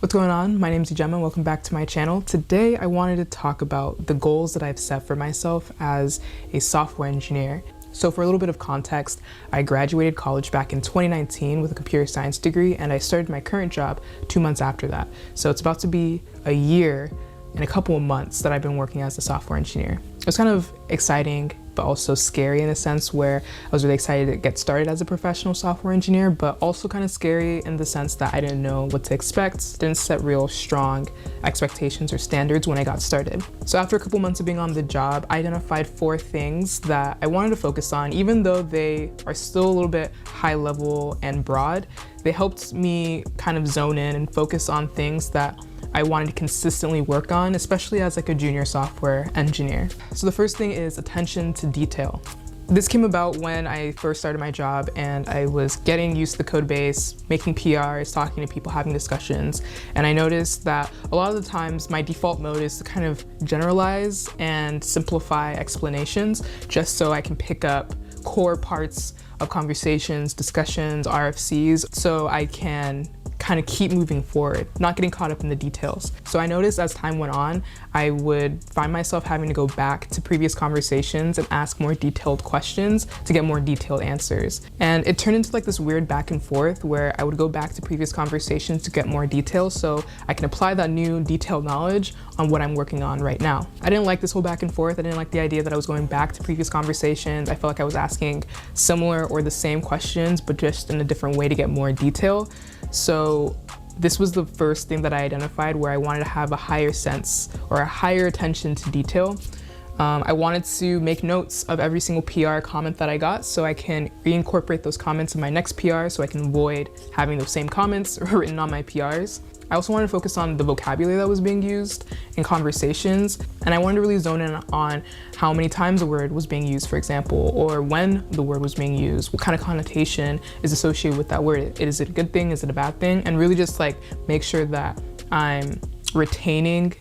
What's going on? My name is Ijemma. Welcome back to my channel. Today I wanted to talk about the goals that I've set for myself as a software engineer. So for a little bit of context, I graduated college back in 2019 with a computer science degree, and I started my current job 2 months after that. So it's about to be a year and a couple of months that I've been working as a software engineer. It was kind of exciting, but also scary in a sense where I was really excited to get started as a professional software engineer, but also kind of scary in the sense that I didn't know what to expect, didn't set real strong expectations or standards when I got started. So after a couple months of being on the job, I identified 4 things that I wanted to focus on. Even though they are still a little bit high level and broad, they helped me kind of zone in and focus on things that I wanted to consistently work on, especially as like a junior software engineer. So the first thing is attention to detail. This came about when I first started my job and I was getting used to the code base, making PRs, talking to people, having discussions. And I noticed that a lot of the times my default mode is to kind of generalize and simplify explanations just so I can pick up core parts of conversations, discussions, RFCs, so I can kind of keep moving forward, not getting caught up in the details. So I noticed as time went on, I would find myself having to go back to previous conversations and ask more detailed questions to get more detailed answers. And it turned into like this weird back and forth where I would go back to previous conversations to get more details so I can apply that new detailed knowledge on what I'm working on right now. I didn't like this whole back and forth. I didn't like the idea that I was going back to previous conversations. I felt like I was asking similar or the same questions, but just in a different way to get more detail. So this was the first thing that I identified where I wanted to have a higher sense or a higher attention to detail. I wanted to make notes of every single PR comment that I got so I can reincorporate those comments in my next PR so I can avoid having those same comments written on my PRs. I also wanted to focus on the vocabulary that was being used in conversations, and I wanted to really zone in on how many times a word was being used, for example, or when the word was being used, what kind of connotation is associated with that word. Is it a good thing? Is it a bad thing? And really just like make sure that I'm retaining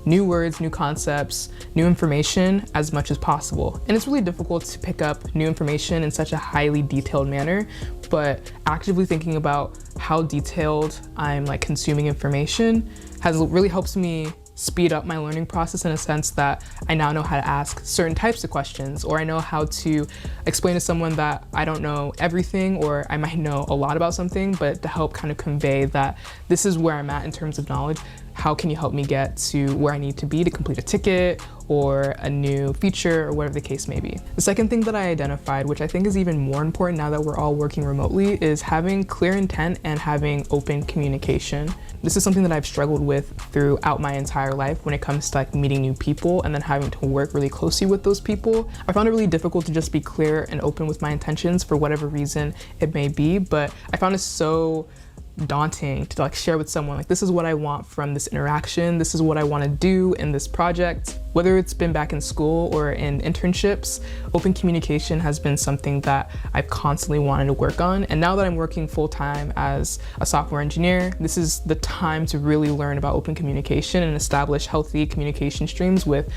new words, new concepts, new information as much as possible. And it's really difficult to pick up new information in such a highly detailed manner, but actively thinking about how detailed I'm like consuming information really helps me speed up my learning process in a sense that I now know how to ask certain types of questions, or I know how to explain to someone that I don't know everything, or I might know a lot about something, but to help kind of convey that this is where I'm at in terms of knowledge. How can you help me get to where I need to be to complete a ticket or a new feature or whatever the case may be? The second thing that I identified, which I think is even more important now that we're all working remotely, is having clear intent and having open communication. This is something that I've struggled with throughout my entire life when it comes to like meeting new people and then having to work really closely with those people. I found it really difficult to just be clear and open with my intentions for whatever reason it may be, but I found it so daunting to like share with someone like, this is what I want from this interaction, this is what I want to do in this project. Whether it's been back in school or in internships, open communication has been something that I've constantly wanted to work on. And now that I'm working full-time as a software engineer, this is the time to really learn about open communication and establish healthy communication streams with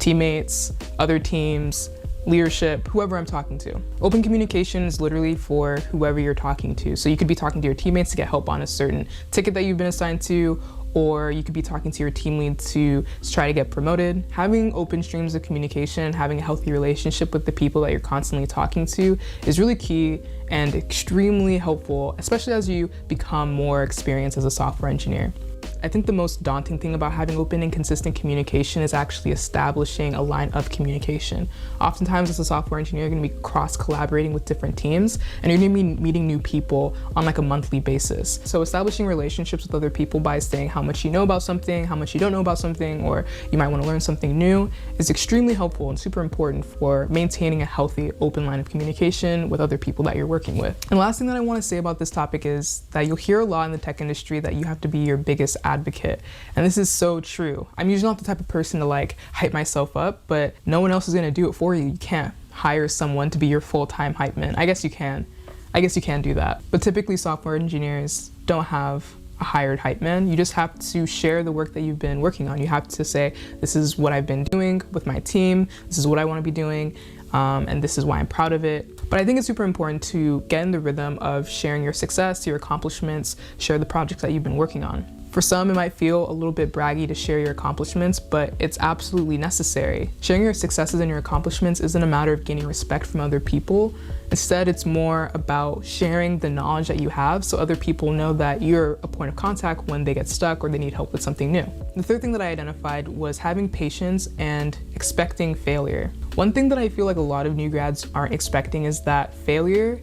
teammates, other teams, leadership, whoever I'm talking to. Open communication is literally for whoever you're talking to. So you could be talking to your teammates to get help on a certain ticket that you've been assigned to, or you could be talking to your team lead to try to get promoted. Having open streams of communication and having a healthy relationship with the people that you're constantly talking to is really key and extremely helpful, especially as you become more experienced as a software engineer. I think the most daunting thing about having open and consistent communication is actually establishing a line of communication. Oftentimes as a software engineer, you're gonna be cross-collaborating with different teams and you're gonna be meeting new people on like a monthly basis. So establishing relationships with other people by saying how much you know about something, how much you don't know about something, or you might wanna learn something new is extremely helpful and super important for maintaining a healthy, open line of communication with other people that you're working with. And the last thing that I wanna say about this topic is that you'll hear a lot in the tech industry that you have to be your biggest advocate. And this is so true. I'm usually not the type of person to like hype myself up, but no one else is gonna do it for you. You can't hire someone to be your full-time hype man. I guess you can do that. But typically software engineers don't have a hired hype man. You just have to share the work that you've been working on. You have to say, this is what I've been doing with my team. This is what I wanna be doing. And this is why I'm proud of it. But I think it's super important to get in the rhythm of sharing your success, your accomplishments, share the projects that you've been working on. For some, it might feel a little bit braggy to share your accomplishments, but it's absolutely necessary. Sharing your successes and your accomplishments isn't a matter of gaining respect from other people. Instead, it's more about sharing the knowledge that you have so other people know that you're a point of contact when they get stuck or they need help with something new. The third thing that I identified was having patience and expecting failure. One thing that I feel like a lot of new grads aren't expecting is that failure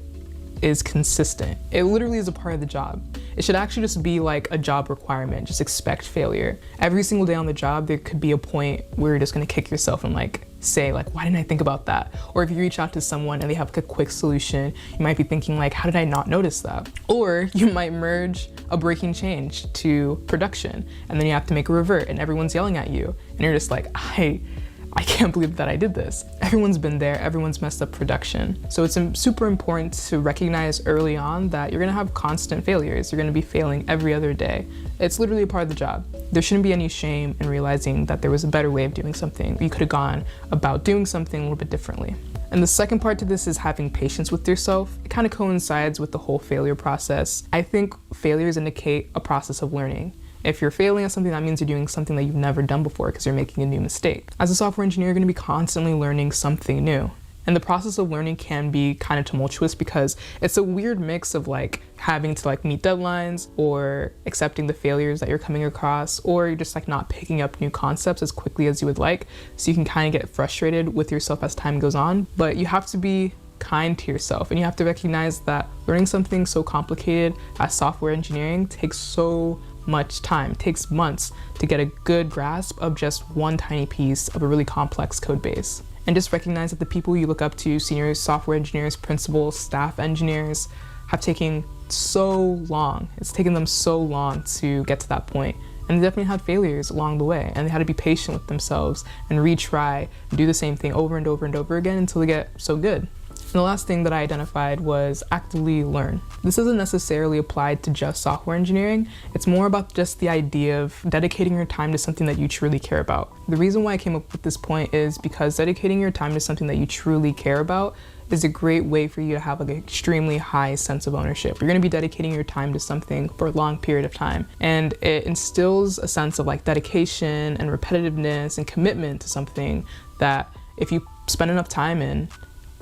is consistent. It literally is a part of the job. It should actually just be like a job requirement. Just expect failure. Every single day on the job, there could be a point where you're just gonna kick yourself and like say like, why didn't I think about that? Or if you reach out to someone and they have like a quick solution, you might be thinking like, how did I not notice that? Or you might merge a breaking change to production and then you have to make a revert and everyone's yelling at you. And you're just like, I can't believe that I did this. Everyone's been there, everyone's messed up production. So it's super important to recognize early on that you're gonna have constant failures. You're gonna be failing every other day. It's literally a part of the job. There shouldn't be any shame in realizing that there was a better way of doing something. You could have gone about doing something a little bit differently. And the second part to this is having patience with yourself. It kind of coincides with the whole failure process. I think failures indicate a process of learning. If you're failing at something, that means you're doing something that you've never done before because you're making a new mistake. As a software engineer, you're going to be constantly learning something new. And the process of learning can be kind of tumultuous because it's a weird mix of like having to like meet deadlines or accepting the failures that you're coming across, or you're just like not picking up new concepts as quickly as you would like. So you can kind of get frustrated with yourself as time goes on, but you have to be kind to yourself and you have to recognize that learning something so complicated as software engineering takes so much time. It takes months to get a good grasp of just one tiny piece of a really complex code base. And just recognize that the people you look up to, senior software engineers, principals, staff engineers, have taken so long. It's taken them so long to get to that point. And they definitely had failures along the way, and they had to be patient with themselves and retry and do the same thing over and over and over again until they get so good. And the last thing that I identified was actively learn. This isn't necessarily applied to just software engineering. It's more about just the idea of dedicating your time to something that you truly care about. The reason why I came up with this point is because dedicating your time to something that you truly care about is a great way for you to have like an extremely high sense of ownership. You're gonna be dedicating your time to something for a long period of time. And it instills a sense of like dedication and repetitiveness and commitment to something that if you spend enough time in,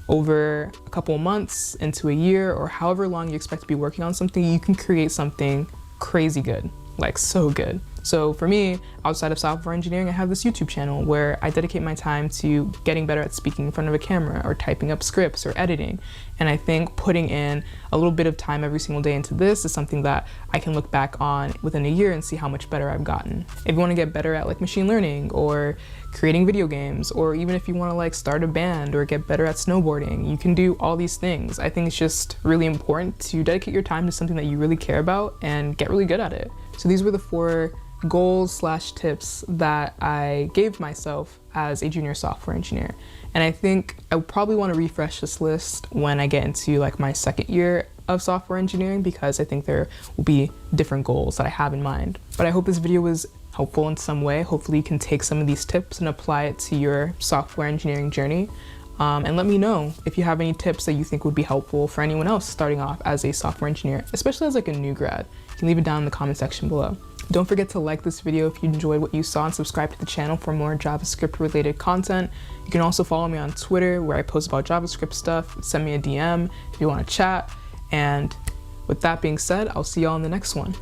over a couple of months into a year or however long you expect to be working on something, you can create something crazy good, like so good. So for me, outside of software engineering, I have this YouTube channel where I dedicate my time to getting better at speaking in front of a camera or typing up scripts or editing. And I think putting in a little bit of time every single day into this is something that I can look back on within a year and see how much better I've gotten. If you want to get better at like machine learning or creating video games, or even if you want to like start a band or get better at snowboarding, you can do all these things. I think it's just really important to dedicate your time to something that you really care about and get really good at it. So these were the 4 goals/tips that I gave myself as a junior software engineer. And I think I would probably want to refresh this list when I get into like my second year of software engineering, because I think there will be different goals that I have in mind. But I hope this video was helpful in some way. Hopefully you can take some of these tips and apply it to your software engineering journey. And let me know if you have any tips that you think would be helpful for anyone else starting off as a software engineer, especially as like a new grad. You can leave it down in the comment section below. Don't forget to like this video if you enjoyed what you saw and subscribe to the channel for more JavaScript related content. You can also follow me on Twitter where I post about JavaScript stuff. Send me a DM if you want to chat. And with that being said, I'll see y'all in the next one.